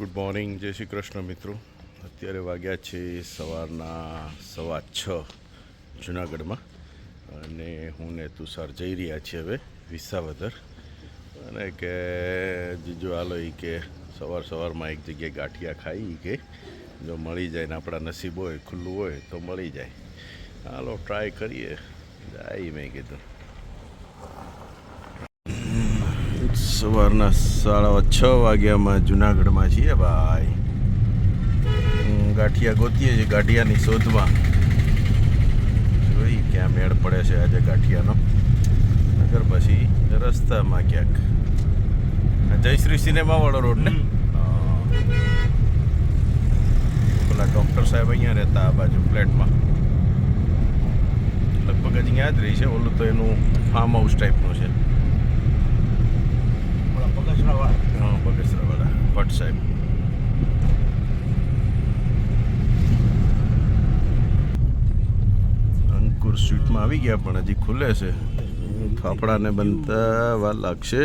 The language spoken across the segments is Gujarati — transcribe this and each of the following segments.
ગુડ મોર્નિંગ, જય શ્રી કૃષ્ણ મિત્રો. અત્યારે વાગ્યા છે સવારના 6:15 જુનાગઢમાં અને હું ને તુષાર જઈ રહ્યા છીએ હવે વિસાવદર. અને કે જીજુ હાલો એ કે સવારમાં એક જગ્યાએ ગાંઠિયા ખાઈ કે જો મળી જાય ને આપણા નસીબ હોય ખુલ્લું હોય તો મળી જાય. હાલો ટ્રાય કરીએ જાય. મેં કીધું સવારના 6:30 વાગ્યામાં જુનાગઢમાં છીએ ભાઈ. ગાંઠિયા ગોતીએ છીએ, ગાંઠિયાની શોધમાં. જોઈ ક્યાં મેળ પડે છે આજે ગાંઠિયાનો. નગર પછી રસ્તામાં ક્યાંક જયશ્રી સિનેમાવાળો રોડ ને પેલા ડૉક્ટર સાહેબ અહીંયા રહેતા આ બાજુ ફ્લેટમાં. લગભગ હજી યાદ રહી છે. ઓલું તો એનું ફાર્મ હાઉસ ટાઈપનું છે. બગસરાવાળા ભટ્ટ સાહેબ. અંકુર સ્વીટમાં આવી ગયા પણ હજી ખુલે છે. ફાફડાને બનતા વાર લાગશે.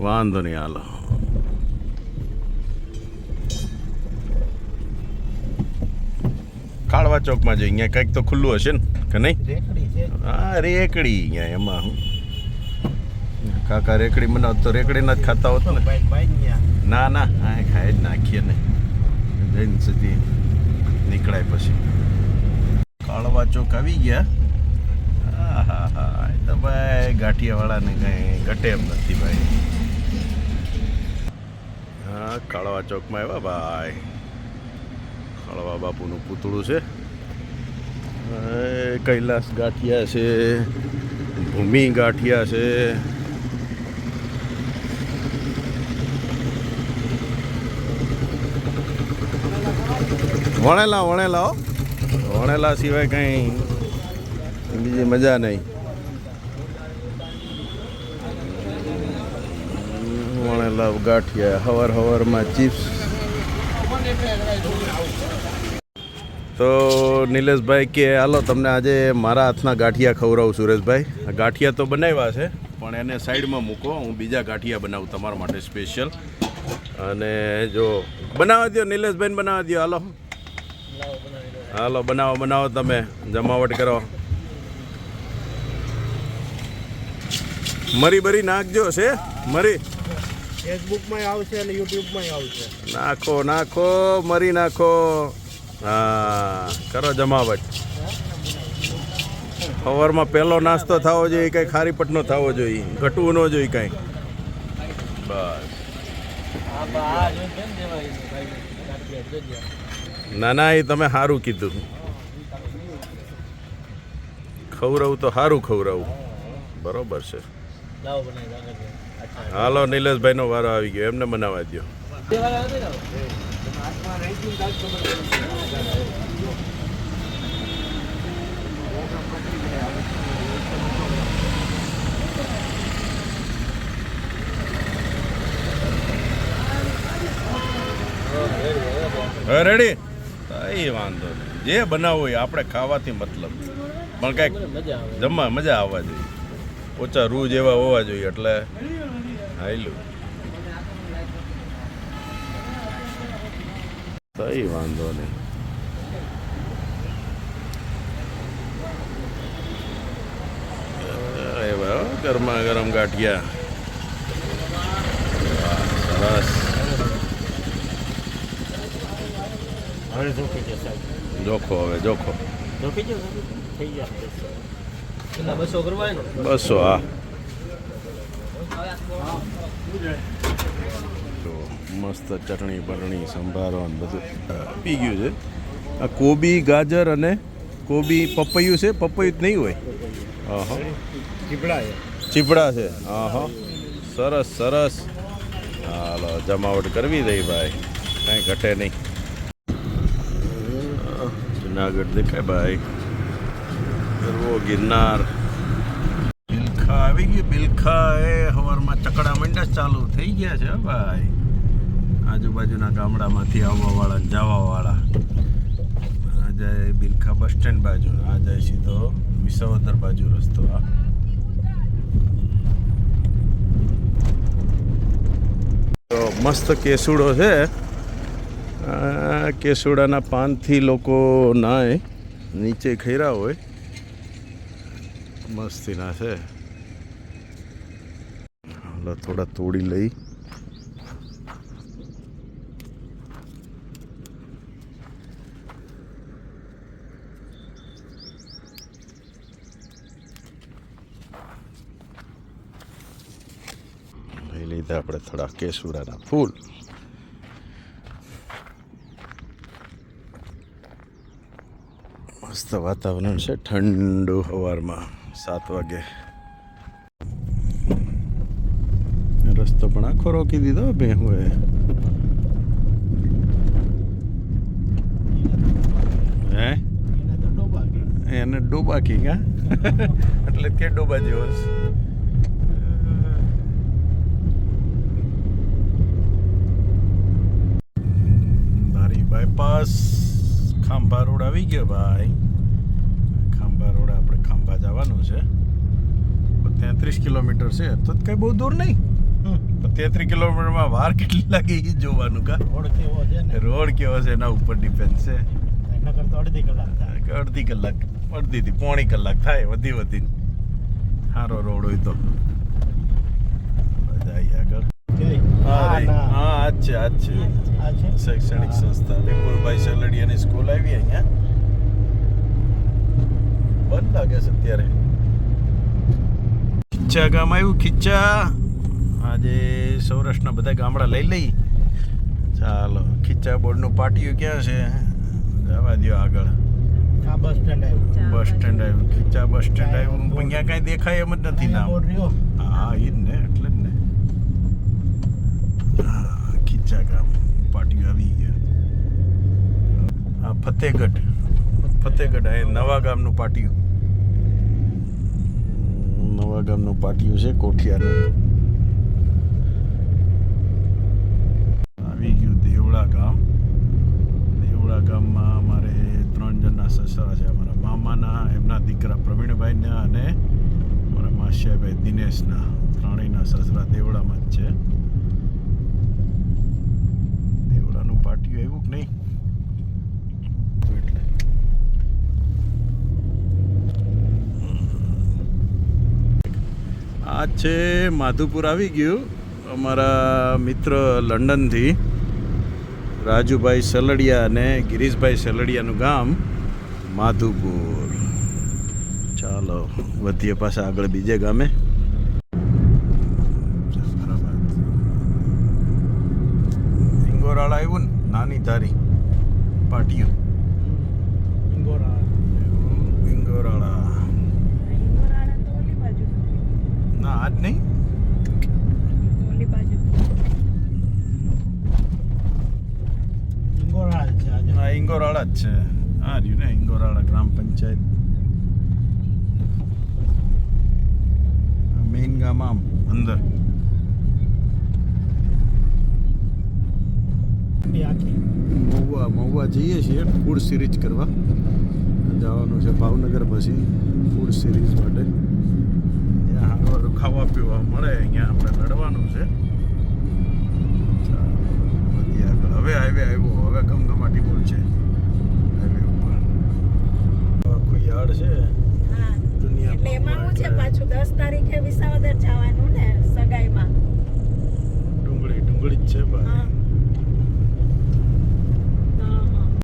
વાંધો નહીં હાલો. કાળવા ચોકમાં જઈ અહીંયા કંઈક તો ખુલ્લું હશે ને કે નહીં? હા રેકડી અહીંયા એમાં હું કાકા રેકડી બનાવ તો રેકડીના જ ખાતા હોત ને. ના ના હા ખાઈ જ નાખીએ ને જઈને સુધી નીકળાય પછી. કાળવા ચોક આવી ગયા. હા હા હા એ તો ભાઈ ગાંઠિયાવાળાને કંઈ ઘટે એમ નથી ભાઈ. હા કાળવા ચોકમાં આવ્યા ભાઈ. કાળવા બાપુનું પૂતળું છે. કૈલાસ ગાંઠિયા છે, ભૂમિ ગાંઠિયા છે. વણેલા સિવાય કંઈ બીજી મજા નહીં. વણેલા ગાંઠિયા હવારમાં ચિપ્સ. તો નિલેશભાઈ કે હાલો તમને આજે મારા હાથના ગાંઠિયા ખવડાવું. સુરેશભાઈ ગાંઠિયા તો બનાવ્યા છે પણ એને સાઈડમાં મૂકો, હું બીજા ગાંઠિયા બનાવું તમારા માટે સ્પેશિયલ. અને જો બનાવવા દો નિલેશભાઈને, બનાવવા દો. હાલો બનાવો તમે જમાવટ કરો. મરી બરી નાખજો. છે મરી ફેસબુકમાં આવશે અને યુટ્યુબમાં આવશે. નાખો મરી નાખો. હા કરો જમાવટ. સવારમાં પહેલો નાસ્તો થવો જોઈએ, કંઈ ખારીપટનો થવો જોઈએ, ઘટવું ન જોઈએ કાંઈ. બસ ના એ તમે સારું કીધું. ખવડાવું તો સારું ખવડાવું. બરોબર છે. હાલો નિલેશભાઈનો વારો આવી ગયો, એમને બનાવવા દો. હવે રેડી? કઈ વાંધો નહીં. જે બનાવવું હોય આપણે ખાવાથી મતલબ, પણ કાંઈક જમવા મજા આવવા જોઈએ. ઓછા રૂ જેવા હોવા જોઈએ એટલે હાયલું. કઈ વાંધો નહીં. ગરમા ગરમ ગાંઠિયા. સરસ. જોખો હવે જોખો. 200 હા. મસ્ત ચટણી બરણી સંભારો ને બધું પી ગયું છે. આ કોબી ગાજર અને કોબી પપૈયું છે. પપૈયું જ નહીં હોય. ચીપડા છે. હા સરસ. હાલો જમાવટ કરવી દઈ ભાઈ, કાંઈ ઘટે નહીં. જુનાગઢ દેખાય ભાઈ. ગરવો ગિરનાર. બિલખા આવી ગયું. બિલખા એ સવારમાં ચકડા મંડસ ચાલુ થઈ ગયા છે ભાઈ. આજુબાજુના ગામડામાંથી આવવાવાળા ને જવાવાળા. આ જાય બિલખા બસ સ્ટેન્ડ બાજુ, આ જાય સીધો વિસાવદર બાજુ રસ્તો. આ મસ્ત કેસુડો છે. કેસુડાના પાનથી લોકો નાય, નીચે ખૈરા હોય, મસ્તીના છે. થોડા તોડી લઈ. લઈ લીધા આપણે થોડા કેસુડાના ફૂલ. મસ્ત વાતાવરણ છે, ઠંડુ સવારમાં 7 વાગે. રસ્તો પણ આખો રોકી દીધો બે હું હે એને ડોબા કિંગ હા એટલે કે ડોબા જેવો મારી બાયપાસ ખાંભા રોડ આવી ગયો ભાઈ. ખાંભા રોડ આપણે ખાંભા જવાનું છે. 33 કિલોમીટર છે તો કઈ બહુ દૂર નહીં. 33 કિલોમીટરમાં વાર કેટલી લાગે એ જોવાનું. કા રોડ કેવો છે ને, રોડ કેવો છે એના ઉપર ડિપેન્ડ છે. એના કરતા અડધી કલાક થાય. અડધી કલાક, અડધીથી પોણી કલાક થાય વધી. સારો રોડ હોય તો જાય આગળ. હા આ જ છે. શૈક્ષણિક સંસ્થા વિપુલભાઈ સલડિયાની સ્કૂલ આવી અહીંયા. બંધ લાગે છે અત્યારે. ખીચા ગામ આવ્યું. ખીચા આજે સૌરાષ્ટ્રના બધા ગામડા લઈ લઈ. ચાલો ખીચા બોર્ડનું પાટિયું ક્યાં છે? જવા દો આગળ. આ બસ સ્ટેન્ડ આવ્યું. બસ સ્ટેન્ડ આવ્યું. ખીચા બસ સ્ટેન્ડ આવ્યું. અહીંયા કાંઈ દેખાય એમ જ નથી નામ. હા એ જ ને, એટલે જ ને. ખીચા ગામ પાટિયું આવી ગયા. હા ફતેહગઢ આ નવા ગામનું પાટિયું. નવા ગામનું પાટિયું છે કોઠિયાનું. આવી ગયું દેવળા ગામ. દેવળા ગામમાં અમારે 3 જણના સસરા છે. અમારા મામાના, એમના દીકરા પ્રવીણભાઈના અને અમારા માસિયાભાઈ દિનેશના, ત્રણેયના સસરા દેવળામાં જ છે. દેવળાનું પાટિયું આવ્યું કે નહીં એટલે આ છે માધુપુર આવી ગયું. અમારા મિત્ર લંડનથી રાજુભાઈ સલડિયા અને ગિરીશભાઈ સલડિયાનું ગામ માધુપુર. ચાલો વધીએ પાછા આગળ બીજે ગામે. ઇંગોરાળા આવ્યું ને, નાની ધારી પાટિયું. ઇંગોરાળા ના આજ નહીં. હા ઇંગોરાળા જ છે. હા રહ્યું ને ઇંગોરાળા ગ્રામ પંચાયત. મેઇન ગામ આમ અંદર. મહુવા જઈએ છીએ ફૂડ સિરીઝ કરવા. જવાનું છે ભાવનગર, પછી ફૂડ સિરીઝ માટે. ત્યાં આગળ ખાવા પીવા મળે, અહીંયા આપણે લડવાનું છે. બધી આગળ હવે હાઈવે આવ્યો. હવે ગમગમાટી બોલ છે હાઈવે ઉપર. આખું યાર્ડ છે. એટલે એમાં હું છે પાછું 10 તારીખે વિસાવદર જવાનું ને સગાઈમાં. ડુંગળી જ છે ભાઈ.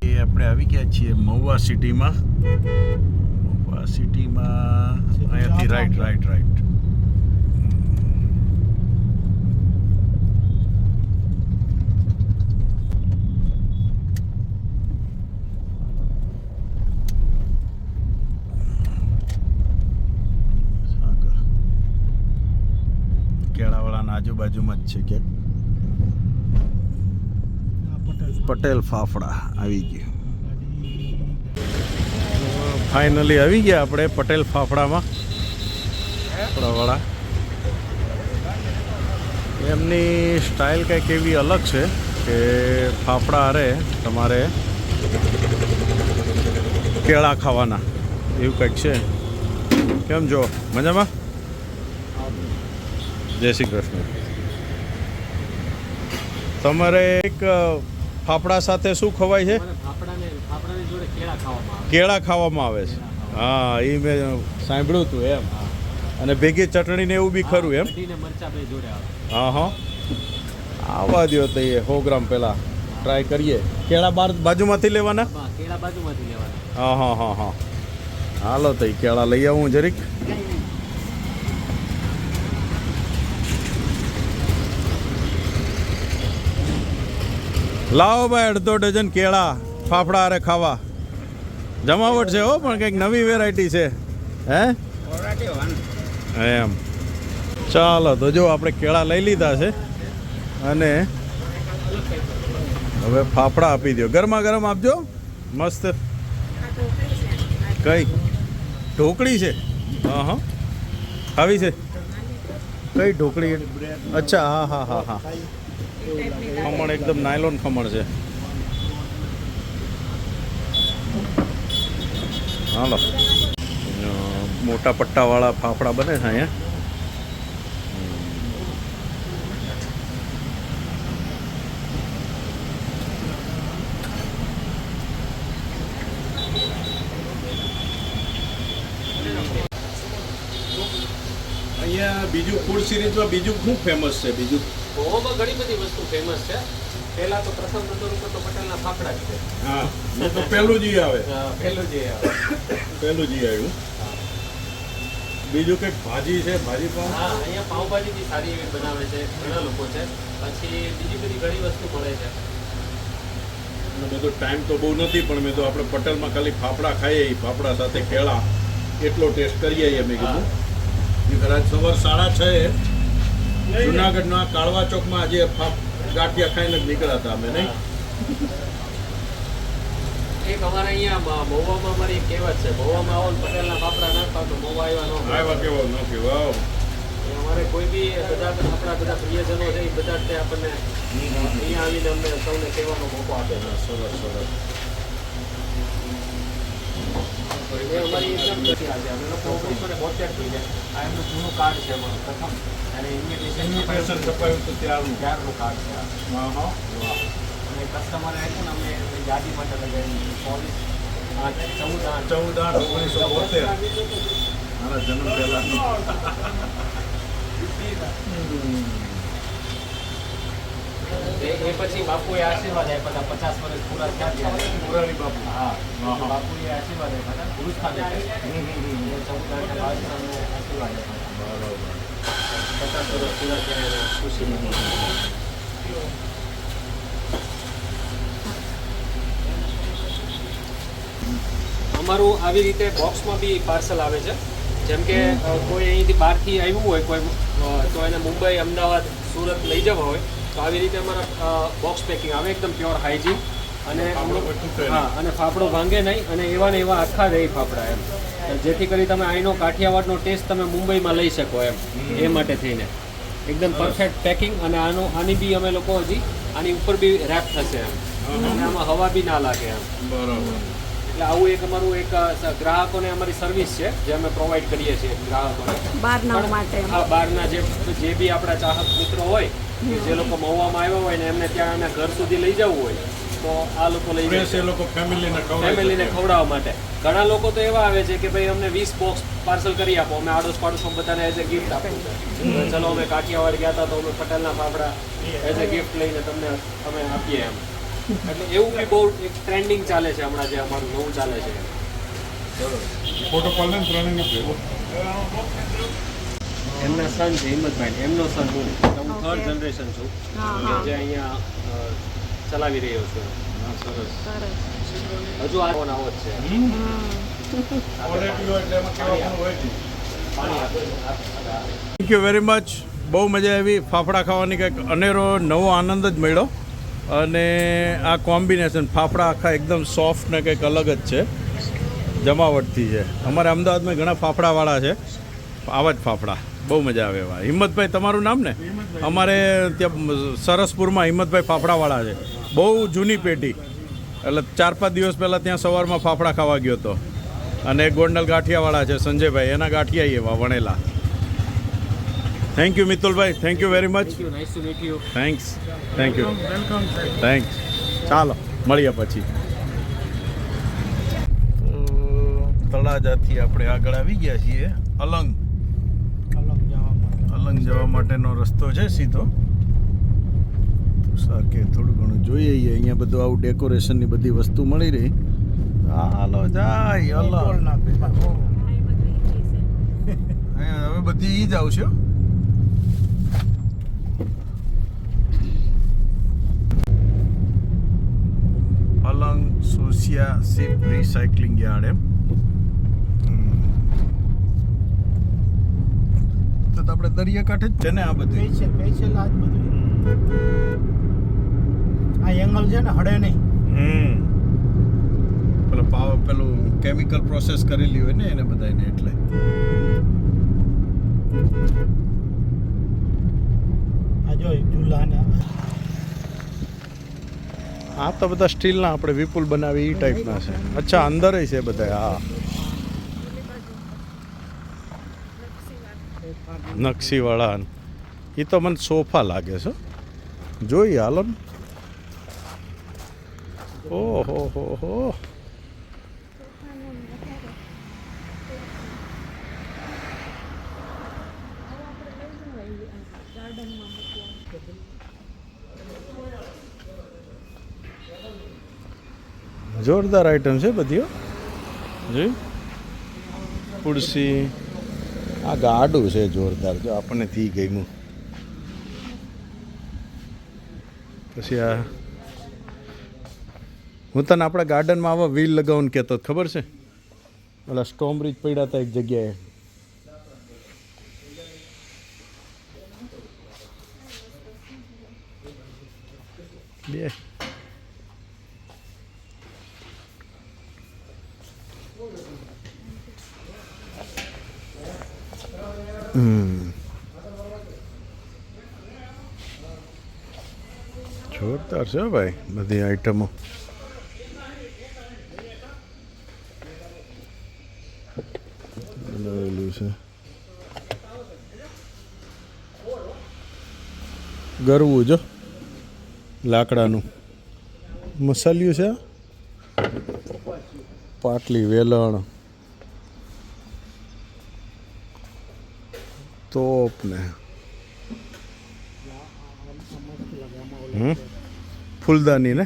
એ આપણે આવી ગયા છીએ મહુવા સિટીમાં. મહુવા સિટીમાં અહીંયાથી રાઈટ. કેળાવાળાના આજુબાજુમાં જ છે કે પટેલ ફાફડા આવી ગયું. ફાઇનલી આવી ગયા આપણે પટેલ ફાફડામાં. ફાફડાવાળા એમની સ્ટાઇલ કંઈક એવી અલગ છે કે ફાફડા હારે તમારે કેળા ખાવાના, એવું કંઈક છે. કેમ જો મજામાં? જય શ્રી કૃષ્ણ. તમારે એક ફાફડા સાથે શું ખવાય છે? ફાફડાની જોડે કેળા ખાવામાં આવે. કેળા ખાવામાં આવે છે. હા, એ મેં સાંભળ્યું હતું એમ. અને ભેગી ચટણી ને એવું બી ખરું એમ? કઢીને મરચાં બે જોડે આવે. હા હા, આવવા દો તો એ 100 ગ્રામ પહેલાં ટ્રાય કરીએ. કેળા બાજુમાંથી લેવાના? કેળા બાજુમાંથી લેવાના. હા હા હા હા, હાલો તો એ કેળા લઈ આવું જરીક. લાવો ભાઈ અડધો ડઝન કેળા ફાફડા અરે ખાવા. જમાવટ છે હો, પણ કંઈક નવી વેરાયટી છે. હે એમ, ચાલો તો જો આપણે કેળા લઈ લીધા છે અને હવે ફાફડા આપી દો. ગરમા ગરમ આપજો, મસ્ત. કઈ ઢોકળી છે? હા હા, આવી છે. કઈ ઢોકળી? અચ્છા, હા હા હા હા, ખમણ એકદમ નાયલોન ખમણ છે. હાલો, મોટા પટ્ટાવાળા ફાફડા બને છે અહીંયા. અહીંયા બીજું ફૂડ સિરીઝમાં બીજું શું ફેમસ છે? બીજું ગોવામાં ઘણી બધી વસ્તુ ફેમસ છે. પહેલા તો પ્રથમ નંબર ઉપર તો પટેલના ફાફડા જ છે. હા, એ તો પહેલું જ આવે. પહેલું જે આવે. પહેલું જ આવ્યું. બીજું કંઈક ભાજી છે, ભાજી પાઉં? હા, અહીંયા પાઉંભાજી બી સારી એવી બનાવે છે, ઘણા લોકો છે. પછી બીજી બધી ઘણી વસ્તુ મળે છે. મેં તો ટાઈમ તો બહુ નથી, પણ મેં તો આપણે પટેલમાં ખાલી ફાફડા ખાઈએ, ફાફડા સાથે કેળા એટલો ટેસ્ટ કરીએ. મેં કીધું કદાચ સવાર 6:30 જુનાગઢના કાળવા ચોકમાં આજે ગાંઠિયા ખાઈને જ નીકળ્યા હતા અમે, નહીં? એક અમારે અહીંયા મહુવામાં અમારી એક કહેવત છે, મહુવામાં આવો ને પટેલના ફાફડા ના ખાવ તો મહુવા આવ્યા ન ખાવ. આવ્યા કેવો ન કેવો. અમારે કોઈ બી બધા આપણા બધા પ્રિયજનો છે એ બધા જ તે આપણને અહીંયા આવીને અમને સૌને કહેવાનો મોકો આપે છે. સરસ સરસ. એ અમારી એકદમ નથી આજે અમે લોકો 1972 થઈ જાય. આ એમનું જૂનું કાર્ડ છે અમારું પ્રથમ, અને ઇન્વિટેશન છપાયું તો ત્યારનું ત્યારનું કાર્ડ છે આ. હા હા. અને કસ્ટમરે આપ્યું ને અમને એમની યાદી માટે લગાવી 14/8/1972. મારા જન્મ પહેલા. એ પછી બાપુએ આશીર્વાદ આપ્યા હતા 50 વર્ષ પૂરા થયા ત્યારે. મુરારી બાપુ. હા, બાપુએ આશીર્વાદ આપ્યા હતા ગુરુસ્થાને. 14/8/22 અમને આશીર્વાદ આપ્યા હતા. 50 વર્ષ પૂરા થયા એને ખુશી. અમારું આવી રીતે બોક્સમાં બી પાર્સલ આવે છે. જેમ કે કોઈ અહીંથી બહારથી આવ્યું હોય કોઈ, તો એને મુંબઈ, અમદાવાદ, સુરત લઈ જવા હોય તો આવી રીતે અમારા બોક્સ પેકિંગ આવે, એકદમ પ્યોર હાઇજીન. અને હા, અને ફાફડો ભાંગે નહીં, અને એવા ને એવા આખા રહે ફાફડા એમ, જેથી કરી તમે અહીંનો કાઠિયાવાડનો ટેસ્ટ તમે મુંબઈમાં લઈ શકો એમ. એ માટે થઈને એકદમ પરફેક્ટ પેકિંગ. અને આની બી અમે લોકો હજી આની ઉપર બી રેપ થશે એમ, અને આમાં હવા બી ના લાગે એમ. બરાબર. એટલે આવું એક અમારું એક ગ્રાહકોને અમારી સર્વિસ છે જે અમે પ્રોવાઈડ કરીએ છીએ ગ્રાહકોને. બહારના માટે. હા, બહારના જે બી આપણા ચાહક મિત્રો હોય, જે લોકો મહુવામાં આવ્યા હોય ને એમને ત્યાં એના ઘર સુધી લઈ જવું હોય તો આ લોકો લઈ જાય. એ લોકો ફેમિલીને ખવડાવવા માટે. ઘણા લોકો તો એવા આવે છે કે ભાઈ અમને 20 બોક્સ પાર્સલ કરી આપો, અમે આડોશ પાડોશમાં બધાને એઝ એ ગિફ્ટ આપવું છે. ચલો અમે કાઠિયાવાડ ગયા હતા તો અમે પટેલના ફાફડા એઝ એ ગિફ્ટ લઈને તમને અમે આપીએ એમ. એટલે એવું બી બહુ એક ટ્રેન્ડિંગ ચાલે છે હમણાં, જે અમારું નવું ચાલે છે. ફોટો પાડે ને એમના સન છે હિંમતભાઈ, એમનો સન હું 3rd જનરેશન છું જે અહીંયા ચલાવી રહ્યો છું. સરસ. હજુ આવો જ છે. Thank you very much. બહુ મજા આવી ફાફડા ખાવાની. કંઈક અનેરો નવો આનંદ જ મળ્યો. અને આ કોમ્બિનેશન ફાફડા આખા એકદમ સોફ્ટ ને કંઈક અલગ જ છે, જમાવટથી છે. અમારે અમદાવાદમાં ઘણા ફાફડાવાળા છે, આવા જ ફાફડા બહુ મજા આવે એવા. હિંમતભાઈ તમારું નામ ને? અમારે ત્યાં સરસપુરમાં હિંમતભાઈ ફાફડાવાળા છે, બહુ જૂની પેઢી. એટલે 4-5 દિવસ પહેલાં ત્યાં સવારમાં ફાફડા ખાવા ગયો હતો. અને એક ગોંડલ ગાંઠિયાવાળા છે સંજયભાઈ, એના ગાંઠિયા એવા વણેલા. થેન્ક યુ મિતુલભાઈ, thank you very much. Nice to meet you. Thanks. Thank you welcome સાહેબ. થેન્ક્સ. ચાલો મળીએ પછી. તળાજાથી આપણે આગળ આવી ગયા છીએ અલંગ. અલંગ જવા માટેનો રસ્તો છે સીધો. તુષાર કે થોડું ઘણું જોઈએ અહીંયા બધું આવું ડેકોરેશનની બધી વસ્તુ મળી રહી. હાલો જાય અલંગ. અહીંયા હવે બધી ઈ જ આવશે હો. Alang Sosiya ship recycling yard એમ. તો આપણે દરિયાકાંઠે જ છે ને આ બધું. સ્પેશિયલ આજ બધું આ એંગલ છે ને હડે નહીં. પેલું કેમિકલ પ્રોસેસ કરેલી હોય ને એને બધાને એટલે. આ જો ચૂલા ને આ તો બધા સ્ટીલના આપણે વિપુલ બનાવી એ ટાઈપના છે. અચ્છા અંદર છે બધા. હા નકશીવાળા એ તો મને સોફા લાગે છે. જોઈએ હાલો ને. ઓહો હો હો. જોરદાર આઈટમ છે બધી. જી ખુરશી. આ ગાડું છે જોરદાર. જો આપણને થી ગયું. પછી આ હું તને આપણા ગાર્ડનમાં આવા વ્હીલ લગાવવાનું કહેતો ખબર છે. ઓલા સ્ટોમ બ્રિજ પડ્યા હતા એક જગ્યાએ. બે જોરદાર છે ભાઈ બધી આઈટમો. બનાવેલું છે. ગરવું જો લાકડાનું મસાલિયું છે. પાટલી વેલણ તોપ ને ફૂલદાની ને.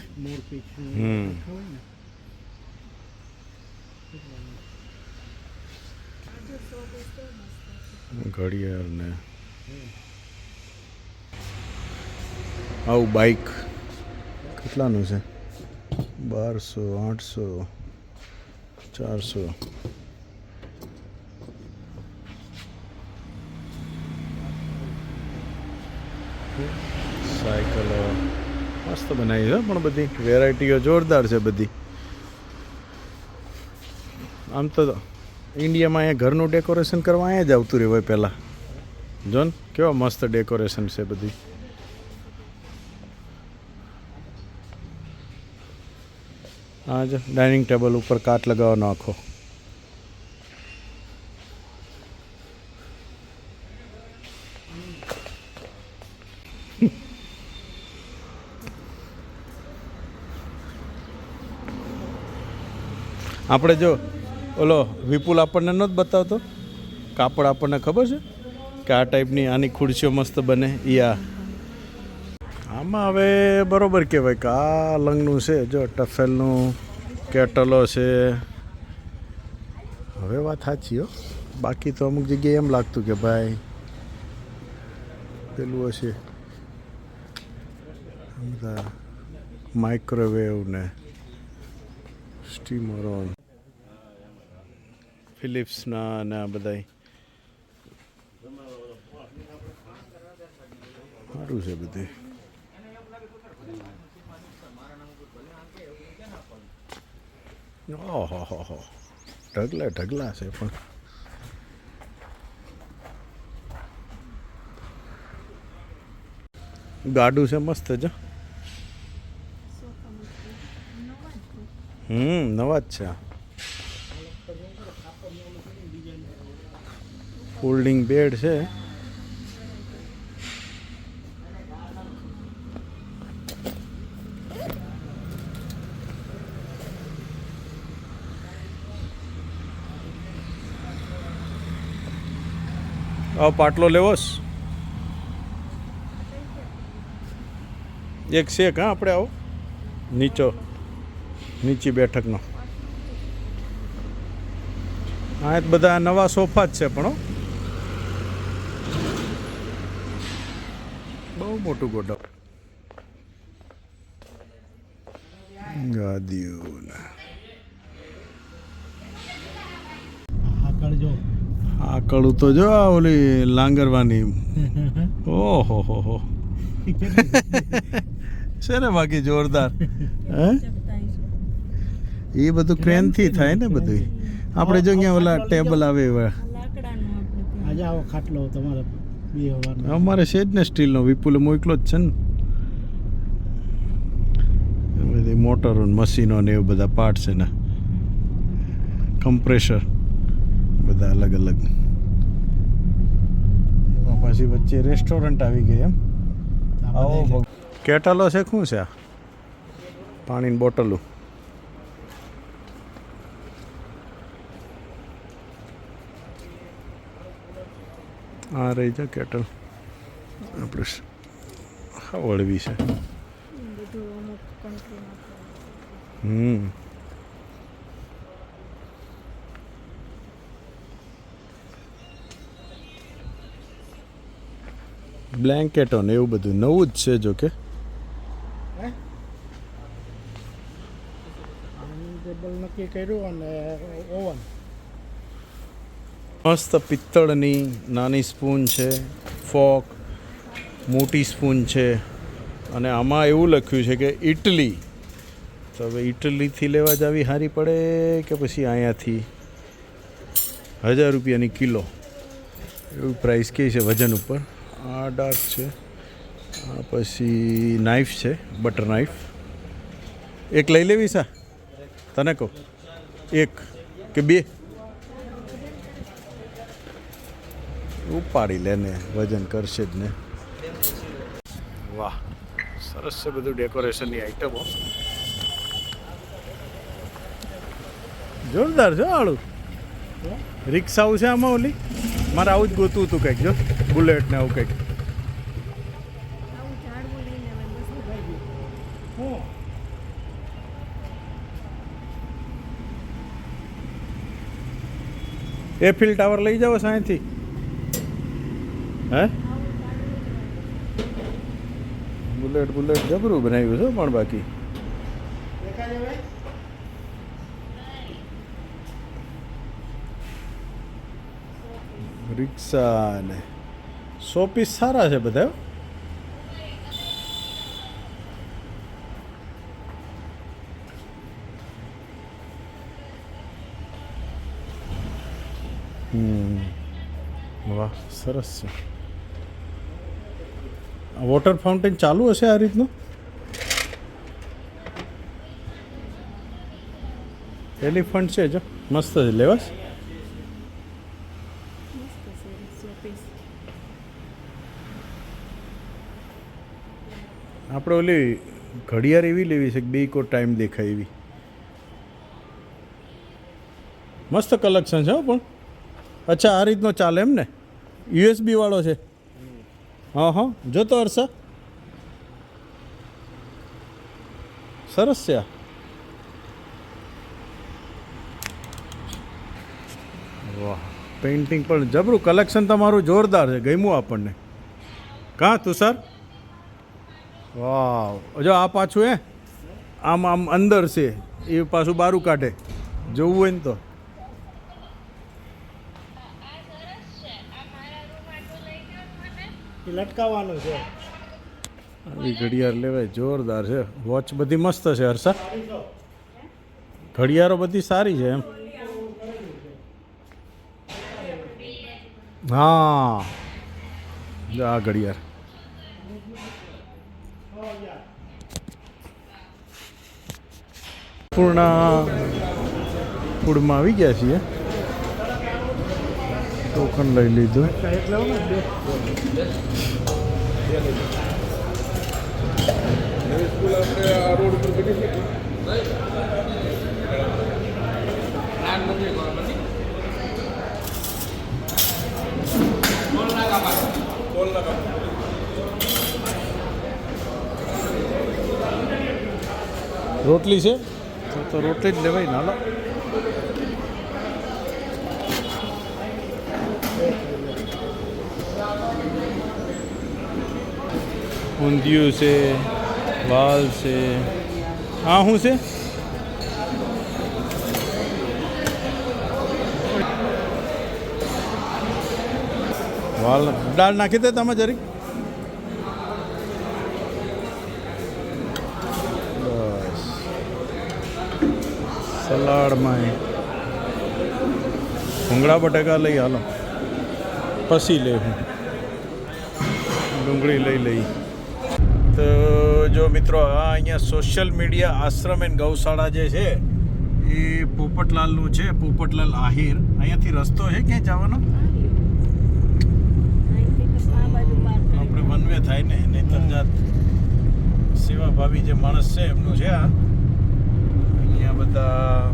ઘડિયાળ ને આવું બાઈક કેટલાનું છે. 1200 800 400. સાયકલો મસ્ત બનાવી છે પણ બધી વેરાયટીઓ જોરદાર છે બધી. આમ તો ઇન્ડિયામાં અહીંયા ઘરનું ડેકોરેશન કરવા અહીંયા જ આવતું રહેવાય પહેલાં. જો ને કેવા મસ્ત ડેકોરેશન છે બધી. હા જો ડાઇનિંગ ટેબલ ઉપર કાટ લગાવવાનો આખો. આપણે જો ઓલો વિપુલ આપણને નહોતો બતાવતો કાપડ. આપણને ખબર છે કે આ ટાઈપની આની ખુરશીઓ મસ્ત બને. આમાં હવે બરોબર કહેવાય કે આ લંગનું છે. જો ટફેલનું કેટલો છે. હવે વાત સાચી હો. બાકી તો અમુક જગ્યાએ એમ લાગતું કે ભાઈ પેલું હશે બધા માઇક્રોવેવ ને સ્ટીમરો ફિલિપ્સના ને આ બધા સારું છે બધું. ઓહો ઢગલા છે પણ ગાડું છે મસ્ત જ. નવા જ છે. ફોલ્ડિંગ બેડ છે. આવો પાટલો લેવો એક શેક હા આપણે આવો નીચી બેઠકનો હા બધા નવા સોફા જ છે પણ હો. બહુ મોટું ગોડાઉન ગાદીઓ આગળ જો આ કળું તો જો આ ઓલી લાંગરવાની ઓહો હો છે ને બાકી જોરદાર હે એ બધું ક્રેનથી થાય ને બધું આપણે જો અહીંયા ઓલા ટેબલ આવે એવા લાકડાનું આપણે ત્યાં. આજે આવો ખાટલો તમારે બે હવાનો અમારે છે જ ને સ્ટીલનો વિપુલે મોકલો જ છે ને બધી મોટરો ને મશીનો ને એવું બધા પાર્ટ છે ને કમ્પ્રેશર બધા અલગ અલગ એમાં પાછી વચ્ચે રેસ્ટોરન્ટ આવી ગઈ એમ આવો કેટલો છે શું છે આ પાણીની બોટલો આ રહી છે કેટલ આપણે વળવી છે બધું અમુક કન્ટ્રીમાં બ્લેન્કેટો ને એવું બધું નવું જ છે જો કે ટેબલ નક્કી કર્યું અને ઓવન મસ્ત પિત્તળની નાની સ્પૂન છે ફોક મોટી સ્પૂન છે અને આમાં એવું લખ્યું છે કે ઇટલી તો હવે ઇટલીથી લેવા જાવી સારી પડે કે પછી અહીંયાથી 1000 રૂપિયાની કિલો એવું પ્રાઇસ કહે છે વજન ઉપર આ ડાર્ક છે આ પછી નાઇફ છે બટર નાઇફ એક લઈ લેવી સા તને કહું એક કે બે ઉપાડી લે ને વજન કરશે જ ને વાહ સરસ છે બધું ડેકોરેશનની આઈટમો જોરદાર છે આળું રિક્ષાઓ છે આમાં ઓલી મારે આવું જ ગોતું હતું કંઈક જો બુલેટ ને આવું કંઈક આવું ઝાડવું લઈ લેવાનું. એફિલ ટાવર લઈ જાઓ સાંયથી હે બુલેટ જબરું બનાવ્યું છે પણ બાકી રિક્ષા ને 100 પીસ સારા છે બધા વાહ સરસ છે આ વોટર ફાઉન્ટેન ચાલુ હશે આ રીતનું એલિફન્ટ છે જો મસ્ત છે લેવાસ આપણે ઓલી ઘડિયાળ એવી લેવી છે કે બે કો ટાઈમ દેખાય એવી મસ્ત કલેક્શન છે હો પણ અચ્છા આ રીતનો ચાલે એમ ને યુએસબી વાળો છે હા હા જોતો હર્ષા સરસ છે આ વાહ પેઇન્ટિંગ પણ જબરું કલેક્શન તમારું જોરદાર છે ગમ્યું આપણને કાં તુષાર વાવ જો આ પાછું આમ અંદર છે એ પાછું બારું કાઢે જોવું હોય ને તો લટકાવવાનું છે આવી ઘડિયાળ લેવાય જોરદાર છે વોચ બધી મસ્ત છે હર્ષા ઘડિયાળો બધી સારી છે એમ હા જો આ ઘડિયાળ ફૂડમાં આવી ગયા છીએ ટોકન લઈ લીધું એક લેવો ને બે રોટલી છે તો રોટલી જ લેવાય ને હાલો. ઊંધિયું છે, વાલ છે, આ શું છે? વાલ દાળ નાખી દે તમે જરી. બસ સલાડમાં ભૂંગળા બટાકા લઈ હાલો, પછી લે હું ડુંગળી લઈ. તો જો મિત્રો આ અહીંયા સોશિયલ મીડિયા આશ્રમ એન્ડ ગૌશાળા જે છે એ પોપટલાલનું છે, પોપટલાલ આહિર. અહીંયાથી રસ્તો છે ક્યાં જવાનો? આપણે વન વે થાય ને, નહીતર જાત સેવાભાવી જે માણસ છે એમનું છે આ. અહીંયા બધા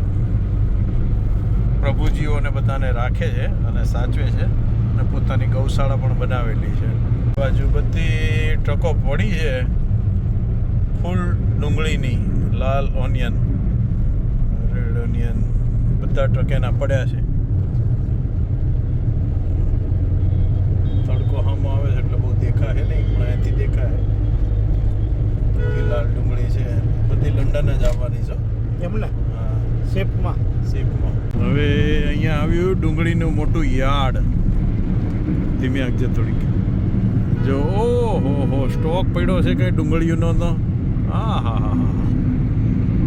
પ્રભુજીઓને બધાને રાખે છે અને સાચવે છે અને પોતાની ગૌશાળા પણ બનાવેલી છે. બાજુ બધી ટ્રકો પડી છે ફૂલ ડુંગળીની, લાલ ઓનિયન, રેડ ઓનિયન, બધા ટ્રક એના પડ્યા છે. તડકો હામો આવે છે એટલે બહુ દેખાય નહીં, પણ અહીંથી દેખાય. લાલ ડુંગળી છે, બધી લંડન જ આવવાની છે એમને હા, શેપમાં. હવે અહીંયા આવ્યું ડુંગળીનું મોટું યાર્ડ. ધીમી આગજે થોડીક. જો ઓહો સ્ટોક પડ્યો છે કઈ ડુંગળીઓનો તો. હા હા હા હા.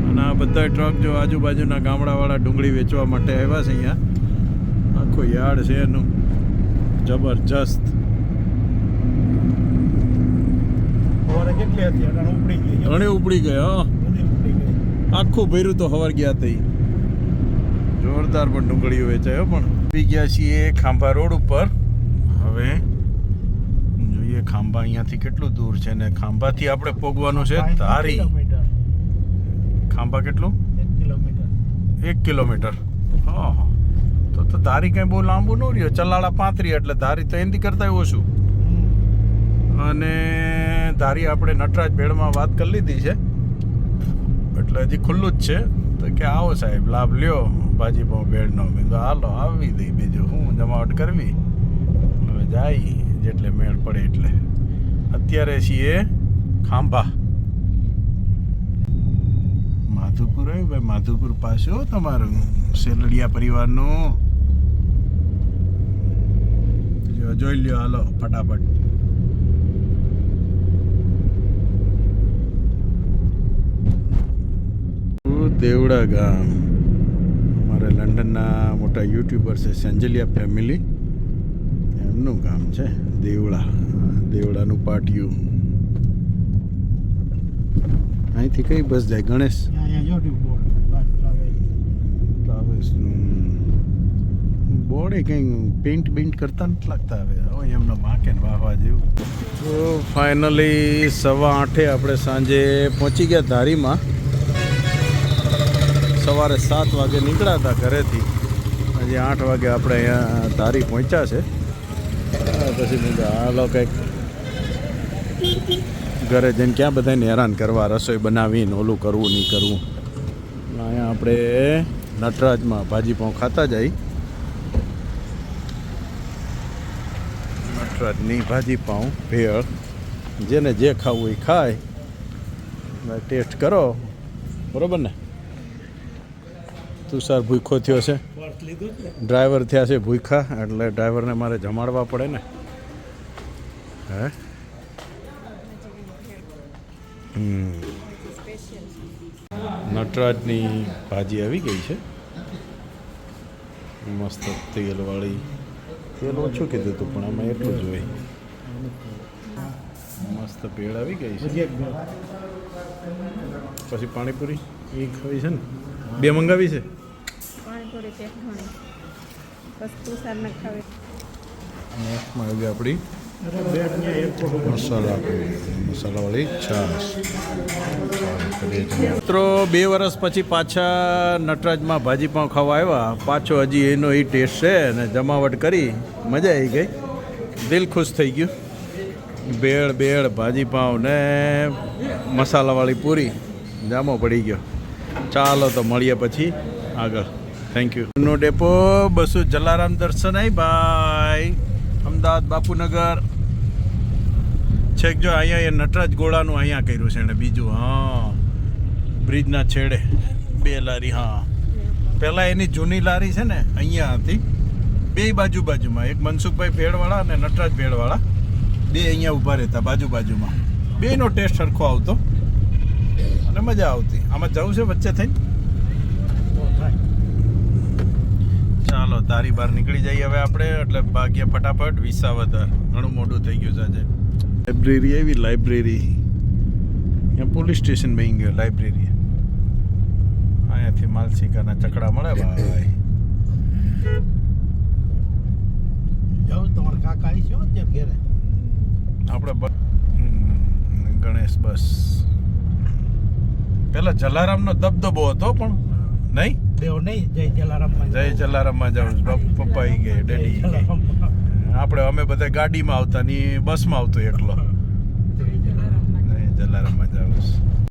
અને આ બધા ટ્રક જો આજુબાજુના ગામડાવાળા ડુંગળી વેચવા માટે આવ્યા છે. અહીંયા આખો યાર્ડ છે એનું જબરજસ્ત. સવારે કેટલી હતી અને ઉપડી ગઈ. ઘણી ઉપડી ગયા. બધી ઉપડી ગઈ. આખું ભર્યું તો હવાર ગયા તઈ. જોરદાર પણ ડુંગળીઓ વેચાય. પણ આવી ગયા છીએ ખાંભા રોડ ઉપર. હવે જોઈએ ખાંભા અહીંયાથી કેટલું દૂર છે ને ખાંભાથી આપણે પોગવાનું છે ધારી. ખાંભા કેટલું? 1 કિલોમીટર. 1 કિલોમીટર. હા હા, તો ધારી કંઈ બહુ લાંબુ ન રહ્યો. ચલાળા 35 એટલે ધારી તો એનાથી કરતા ઓછું. અને ધારી આપણે નટરાજ ભેળમાં વાત કરી લીધી છે એટલે હજી ખુલ્લું જ છે. તો કે આવો સાહેબ લાભ લ્યો ભાજી પાઉં ભેળનો. મેં તો હાલો આવી દઈ, બીજું હું જમાવટ કરવી. હવે જાય જેટલે મેળ પડે એટલે. અત્યારે છીએ ખાંભા. માધુપુર આવ્યું ભાઈ, માધુપુર પાસે હો તમારું સેલડિયા પરિવારનું. જોઈ લ્યો હાલો ફટાફટ. દેવડા ગામ. અમારે લંડનના મોટા યુટ્યુબર છે સંજલિયા ફેમિલી, એમનું ગામ છે દેવડા. દેવડાનું પાટિયું. અહીંથી કઈ બસ જાય? ગણેશ અહીંયા YouTube બોર્ડ. ટ્રાવેલ્સનું બોર્ડ એ કંઈ પેઇન્ટ કરતા નથી લાગતા. હવે એમનો બાંકે વાહવા જેવું. તો ફાઇનલી 8:15 આપણે સાંજે પહોંચી ગયા ધારીમાં. સવારે 7 વાગે નીકળ્યા હતા ઘરેથી. હજી 8 વાગે આપણે અહીંયા ધારી પહોંચ્યા છે. પછી મેં હાલો કંઈક ઘરે જઈને ક્યાં બધાને હેરાન કરવા, રસોઈ બનાવીને ઓલું કરવું નહીં કરવું. અહીંયા આપણે નટરાજમાં ભાજી પાઉં ખાતા જઈ. નટરાજની ભાજી પાઉં ભેળ, જેને જે ખાવું એ ખાય, ટેસ્ટ કરો. બરાબર ને? તુષાર ભૂખો થયો છે, ડ્રાઈવર થયા છે ભૂખા, એટલે ડ્રાઈવરને મારે જમાડવા પડે ને. હે નટરાજની ભાજી આવી ગઈ છે મસ્ત તેલવાળી. તેલ ઓછું કીધું હતું પણ આમાં એટલું જ હોય. મસ્ત ભેળ આવી ગઈ છે. પછી પાણીપુરી એ ખાવી છે ને, 2 મંગાવી છે. નેક્સ્ટમાં આવી આપણી મસાલાવાળી છાશ. મિત્રો 2 વર્ષ પછી પાછા નટરાજમાં ભાજી પાઉં ખાવા આવ્યા. પાછો હજી એનો એ ટેસ્ટ છે ને જમાવટ કરી, મજા આવી ગઈ, દિલ ખુશ થઈ ગયું. ભેળ ભાજી પાઉં ને મસાલાવાળી પૂરી, જામો પડી ગયો. ચાલો તો મળીએ પછી આગળ. Thank you. નો ડેપો બસો જલારામ દર્શન આઈ ભાઈ, અમદાવાદ બાપુનગર છેક. જો અહીંયા એ નટરાજ ગોળાનું અહીંયા કર્યું છે એને બીજું. હા, બ્રિજના છેડે 2 લારી. હા, પહેલાં એની જૂની લારી છે ને અહીંયા હતી, 2 બાજુમાં. એક મનસુખભાઈ ભેળવાળા અને નટરાજ ભેળવાળા 2 અહીંયા ઊભા રહેતા બાજુમાં. 2નો ટેસ્ટ સરખો આવતો અને મજા આવતી. આમાં જવું છે વચ્ચે થઈને. ચાલો તારી બહાર નીકળી જઈએ હવે આપણે, એટલે ભાગ્ય ફટાફટ વિસાવદર. ઘણું મોટું થઈ ગયું છે આજે. લાઇબ્રેરી એવી લાઇબ્રેરી, અહીંયા પોલીસ સ્ટેશન બની ગયો લાઇબ્રેરી. અહીંયાથી માલસિકાના ચકડા મળે ભાઈ. જાઉં તમારા કાકા આવી છે ત્યાં ઘેરે. આપણે ગણેશ બસ. પેલા જલારામનો દબદબો હતો પણ નહીં. દેવ નહીં, જય જલારામમાં જય જલારામમાં જાઉં. પપ્પા આવી ગયા, ડેડી આપણે અમે બધા ગાડીમાં આવતા ની બસમાં આવતો એકલો. જય જલારામમાં જાઉં.